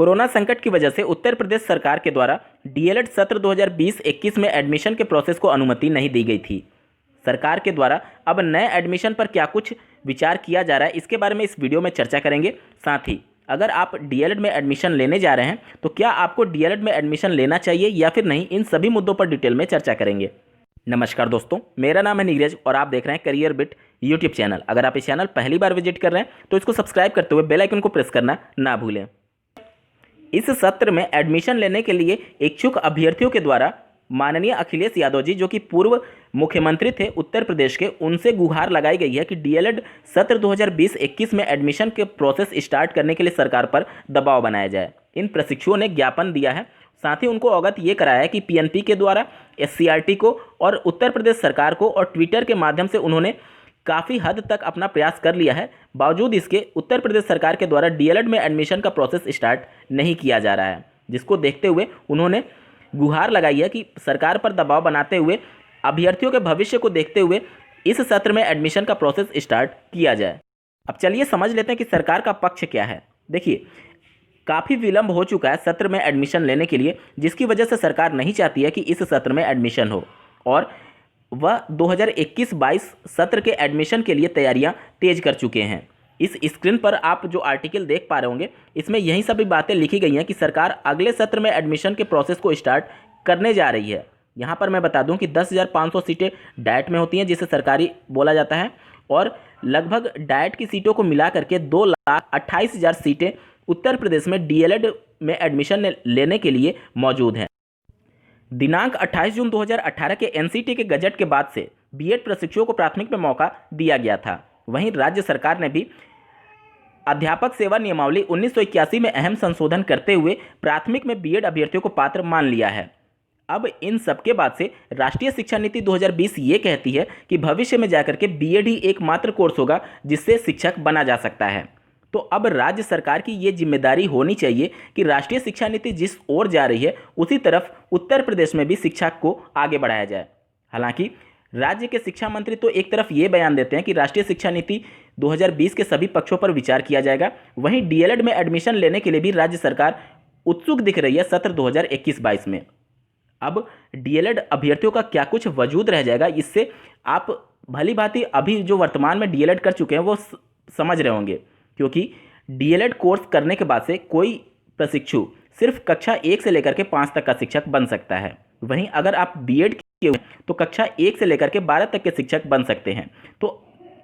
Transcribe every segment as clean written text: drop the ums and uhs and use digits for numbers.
Corona संकट की वजह से उत्तर प्रदेश सरकार के द्वारा डीएलएड सत्र 2020-21 में एडमिशन के प्रोसेस को अनुमति नहीं दी गई थी। सरकार के द्वारा अब नए एडमिशन पर क्या कुछ विचार किया जा रहा है, इसके बारे में इस वीडियो में चर्चा करेंगे। साथ ही अगर आप डीएलएड में एडमिशन लेने जा रहे हैं तो क्या आपको डीएलएड में एडमिशन लेना चाहिए या फिर नहीं, इन सभी मुद्दों पर डिटेल में चर्चा करेंगे। नमस्कार दोस्तों, मेरा नाम है नीरज और आप देख रहे हैं करियर बिट यूट्यूब चैनल। अगर आप इस चैनल पहली बार विजिट कर रहे हैं तो इसको सब्सक्राइब करते हुए बेल आइकन को प्रेस करना ना भूलें। इस सत्र में एडमिशन लेने के लिए इच्छुक अभ्यर्थियों के द्वारा माननीय अखिलेश यादव जी, जो कि पूर्व मुख्यमंत्री थे उत्तर प्रदेश के, उनसे गुहार लगाई गई है कि डीएलएड सत्र 2020-21 में एडमिशन के प्रोसेस स्टार्ट करने के लिए सरकार पर दबाव बनाया जाए। इन प्रशिक्षुओं ने ज्ञापन दिया है। साथ ही उनको अवगत ये कराया है कि पीएनपी के द्वारा एससीईआरटी को और उत्तर प्रदेश सरकार को और ट्विटर के माध्यम से उन्होंने काफ़ी हद तक अपना प्रयास कर लिया है। बावजूद इसके उत्तर प्रदेश सरकार के द्वारा डीएलएड में एडमिशन का प्रोसेस स्टार्ट नहीं किया जा रहा है, जिसको देखते हुए उन्होंने गुहार लगाई है कि सरकार पर दबाव बनाते हुए अभ्यर्थियों के भविष्य को देखते हुए इस सत्र में एडमिशन का प्रोसेस स्टार्ट किया जाए। अब चलिए समझ लेते हैं कि सरकार का पक्ष क्या है। देखिए, काफ़ी विलंब हो चुका है सत्र में एडमिशन लेने के लिए, जिसकी वजह से सरकार नहीं चाहती है कि इस सत्र में एडमिशन हो और वह 2021-22 सत्र के एडमिशन के लिए तैयारियां तेज कर चुके हैं। इस स्क्रीन पर आप जो आर्टिकल देख पा रहे होंगे, इसमें यही सभी बातें लिखी गई हैं कि सरकार अगले सत्र में एडमिशन के प्रोसेस को स्टार्ट करने जा रही है। यहाँ पर मैं बता दूं कि 10,500 सीटें डाइट में होती हैं, जिसे सरकारी बोला जाता है, और लगभग डाइट की सीटों को मिला करके 2,28,000 सीटें उत्तर प्रदेश में डीएलएड में एडमिशन लेने के लिए मौजूद हैं। दिनांक 28 जून 2018 के एनसीटी के गजट के बाद से बीएड प्रशिक्षुओं को प्राथमिक में मौका दिया गया था। वहीं राज्य सरकार ने भी अध्यापक सेवा नियमावली 1981 में अहम संशोधन करते हुए प्राथमिक में बीएड अभ्यर्थियों को पात्र मान लिया है। अब इन सब के बाद से राष्ट्रीय शिक्षा नीति 2020 ये कहती है कि भविष्य में जाकर के बीएड ही एकमात्र कोर्स होगा जिससे शिक्षक बना जा सकता है। तो अब राज्य सरकार की ये जिम्मेदारी होनी चाहिए कि राष्ट्रीय शिक्षा नीति जिस ओर जा रही है उसी तरफ उत्तर प्रदेश में भी शिक्षा को आगे बढ़ाया जाए। हालांकि राज्य के शिक्षा मंत्री तो एक तरफ ये बयान देते हैं कि राष्ट्रीय शिक्षा नीति 2020 के सभी पक्षों पर विचार किया जाएगा, वहीं डीएलएड में एडमिशन लेने के लिए भी राज्य सरकार उत्सुक दिख रही है सत्र 2021-22 में। अब डीएलएड अभ्यर्थियों का क्या कुछ वजूद रह जाएगा, इससे आप भली भांति अभी जो वर्तमान में डीएलएड कर चुके हैं वो समझ रहे होंगे, क्योंकि डीएलएड कोर्स करने के बाद से कोई प्रशिक्षु सिर्फ कक्षा 1 से लेकर के 5 तक का शिक्षक बन सकता है। वहीं अगर आप बीएड किए हुए तो कक्षा 1 से लेकर के 12 तक के शिक्षक बन सकते हैं। तो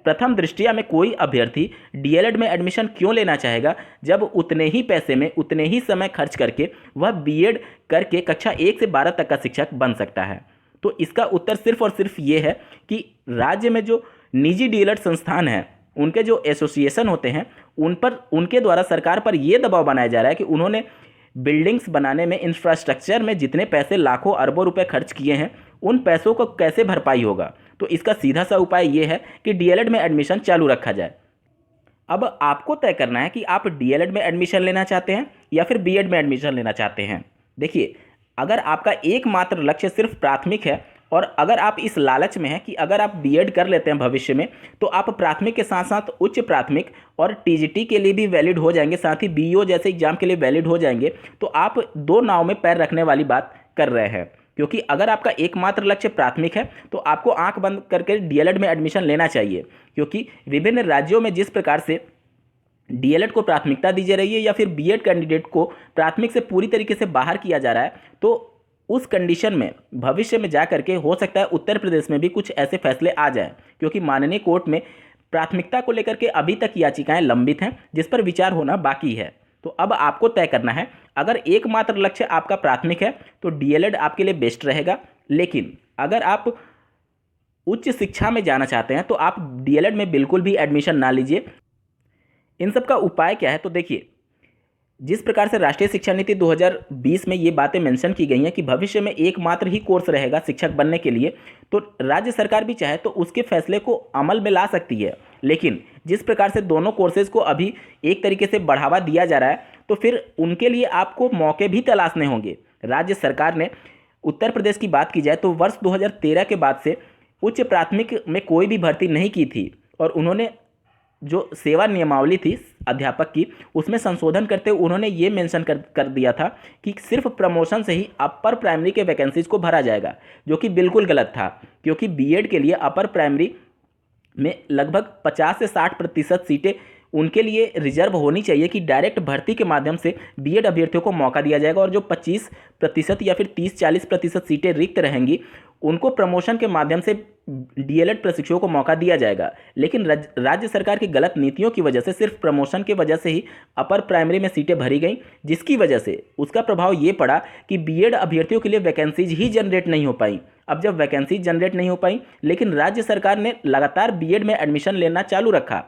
प्रथम दृष्टिया में कोई अभ्यर्थी डीएलएड में एडमिशन क्यों लेना चाहेगा, जब उतने ही पैसे में उतने ही समय खर्च करके वह बीएड करके कक्षा 1 से 12 तक का शिक्षक बन सकता है। तो इसका उत्तर सिर्फ और सिर्फ ये है कि राज्य में जो निजी डीएलएड संस्थान हैं, उनके जो एसोसिएशन होते हैं, उनके द्वारा सरकार पर यह दबाव बनाया जा रहा है कि उन्होंने बिल्डिंग्स बनाने में, इंफ्रास्ट्रक्चर में जितने पैसे लाखों अरबों रुपए खर्च किए हैं, उन पैसों को कैसे भरपाई होगा। तो इसका सीधा सा उपाय ये है कि डीएलएड में एडमिशन चालू रखा जाए। अब आपको तय करना है कि आप डीएलएड में एडमिशन लेना चाहते हैं या फिर बीएड में एडमिशन लेना चाहते हैं। देखिए, अगर आपका एकमात्र लक्ष्य सिर्फ प्राथमिक है और अगर आप इस लालच में हैं कि अगर आप बीएड कर लेते हैं भविष्य में तो आप प्राथमिक के साथ साथ उच्च प्राथमिक और टीजीटी के लिए भी वैलिड हो जाएंगे, साथ ही बीईओ जैसे एग्जाम के लिए वैलिड हो जाएंगे, तो आप दो नाव में पैर रखने वाली बात कर रहे हैं। क्योंकि अगर आपका एकमात्र लक्ष्य प्राथमिक है तो आपको आंख बंद करके डीएलएड में एडमिशन लेना चाहिए, क्योंकि विभिन्न राज्यों में जिस प्रकार से डीएलएड को प्राथमिकता दी जा रही है या फिर बीएड कैंडिडेट को प्राथमिक से पूरी तरीके से बाहर किया जा रहा है, तो उस कंडीशन में भविष्य में जा करके हो सकता है उत्तर प्रदेश में भी कुछ ऐसे फैसले आ जाएं, क्योंकि माननीय कोर्ट में प्राथमिकता को लेकर के अभी तक याचिकाएं लंबित हैं जिस पर विचार होना बाकी है। तो अब आपको तय करना है, अगर एकमात्र लक्ष्य आपका प्राथमिक है तो डीएलएड आपके लिए बेस्ट रहेगा, लेकिन अगर आप उच्च शिक्षा में जाना चाहते हैं तो आप डीएलएड में बिल्कुल भी एडमिशन ना लीजिए। इन सब का उपाय क्या है, तो देखिए, जिस प्रकार से राष्ट्रीय शिक्षा नीति 2020 में ये बातें मेंशन की गई हैं कि भविष्य में एकमात्र ही कोर्स रहेगा शिक्षक बनने के लिए, तो राज्य सरकार भी चाहे तो उसके फैसले को अमल में ला सकती है। लेकिन जिस प्रकार से दोनों कोर्सेज को अभी एक तरीके से बढ़ावा दिया जा रहा है, तो फिर उनके लिए आपको मौके भी तलाशने होंगे। राज्य सरकार ने, उत्तर प्रदेश की बात की जाए तो वर्ष 2013 के बाद से उच्च प्राथमिक में कोई भी भर्ती नहीं की थी और उन्होंने जो सेवा नियमावली थी अध्यापक की, उसमें संशोधन करते हुए उन्होंने ये मेंशन कर दिया था कि सिर्फ प्रमोशन से ही अपर प्राइमरी के वैकेंसीज को भरा जाएगा, जो कि बिल्कुल गलत था, क्योंकि बीएड के लिए अपर प्राइमरी में लगभग 50 से 60% सीटें उनके लिए रिजर्व होनी चाहिए कि डायरेक्ट भर्ती के माध्यम से बीएड अभ्यर्थियों को मौका दिया जाएगा, और जो 25% या फिर 30-40% सीटें रिक्त रहेंगी उनको प्रमोशन के माध्यम से डीएलएड प्रशिक्षुओं को मौका दिया जाएगा। लेकिन राज्य सरकार की गलत नीतियों की वजह से सिर्फ प्रमोशन की वजह से ही अपर प्राइमरी में सीटें भरी गई, जिसकी वजह से उसका प्रभाव ये पड़ा कि बीएड अभ्यर्थियों के लिए वैकेंसीज ही जनरेट नहीं हो पाई। अब जब वैकेंसी जनरेट नहीं हो पाई, लेकिन राज्य सरकार ने लगातार बीएड में एडमिशन लेना चालू रखा,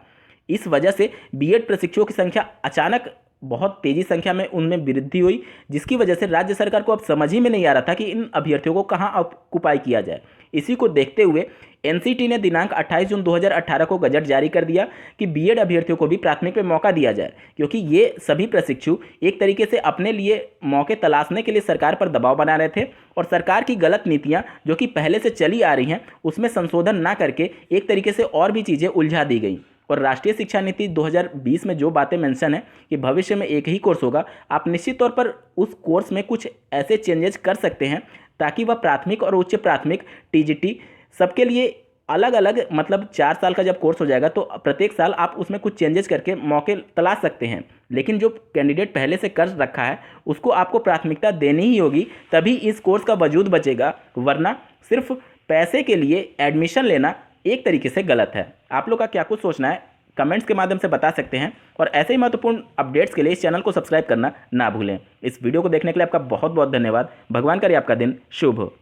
इस वजह से बीएड प्रशिक्षुओं की संख्या अचानक बहुत तेजी संख्या में उनमें वृद्धि हुई, जिसकी वजह से राज्य सरकार को अब समझ ही में नहीं आ रहा था कि इन अभ्यर्थियों को कहां ऑक्युपाई किया जाए। इसी को देखते हुए एनसीटी ने दिनांक 28 जून 2018 को गजट जारी कर दिया कि बीएड अभ्यर्थियों को भी प्राथमिक में मौका दिया जाए, क्योंकि ये सभी प्रशिक्षु एक तरीके से अपने लिए मौके तलाशने के लिए सरकार पर दबाव बना रहे थे, और सरकार की गलत नीतियां जो कि पहले से चली आ रही हैं उसमें संशोधन ना करके एक तरीके से और भी चीज़ें उलझा दी गई। और राष्ट्रीय शिक्षा नीति 2020 में जो बातें मेंशन है कि भविष्य में एक ही कोर्स होगा, आप निश्चित तौर पर उस कोर्स में कुछ ऐसे चेंजेस कर सकते हैं ताकि वह प्राथमिक और उच्च प्राथमिक टीजीटी सबके लिए अलग अलग, मतलब 4 साल का जब कोर्स हो जाएगा तो प्रत्येक साल आप उसमें कुछ चेंजेस करके मौके तलाश सकते हैं। लेकिन जो कैंडिडेट पहले से कर रखा है उसको आपको प्राथमिकता देनी ही होगी, तभी इस कोर्स का वजूद बचेगा, वरना सिर्फ पैसे के लिए एडमिशन लेना एक तरीके से गलत है। आप लोग का क्या कुछ सोचना है कमेंट्स के माध्यम से बता सकते हैं, और ऐसे ही महत्वपूर्ण अपडेट्स के लिए इस चैनल को सब्सक्राइब करना ना भूलें। इस वीडियो को देखने के लिए आपका बहुत बहुत धन्यवाद। भगवान करे आपका दिन शुभ हो।